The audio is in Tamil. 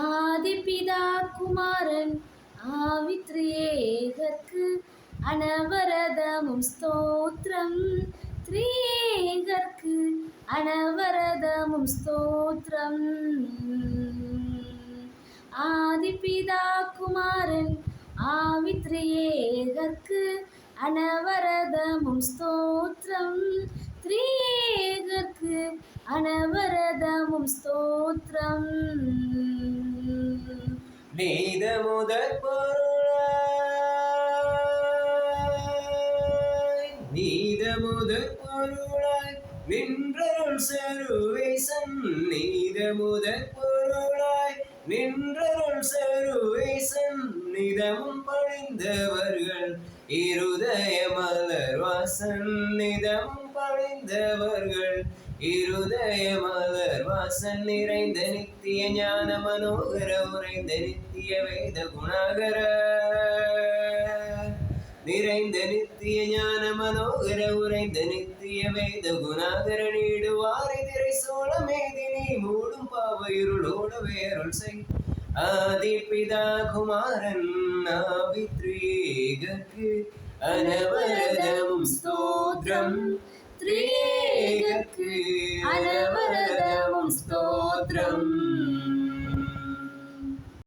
ஆதிபிதா குமாரன் ஆவித்ரியேகர்க்கு அனவரதமும் ஸ்தோத்திரம். திரியேகர்க்கு அனவரதமும் ஸ்தோத்திரம். ஆதிபிதா குமாரன் ஆவித்ரியேகர்க்கு அனவரதமும் ஸ்தோத்திரம். திரியேகர்க்கு அனவரதமும் ஸ்தோத்திரம். நீத முதற் பொருளாய் நின்றருள் சருவேசன். நீத முதற் பொருளாய் நின்றருள் சருவேசன். நிதமும் பணிந்தவர்கள் இருதய மலர் வாசன். நிதமும் பணிந்தவர்கள் இருதய மலர் வாசன். நிறைந்த நித்திய ஞான மனோகர உறைந்த நித்திய வேத குணாகர. நிறைந்த நித்திய ஞான மனோகர உறைந்த நித்திய வேத குணாகர. நீடுவாரை திரை சோழ மேதினி மூடும் பாவ இருளோட வேருள் செய். ஆதிபிதா குமாரன் ஆவித்ரியேகர்க்கு அனவரதமும் ஸ்தோத்திரம். திரியேகர்க்கு அனவரதமும் ஸ்தோத்திரம்.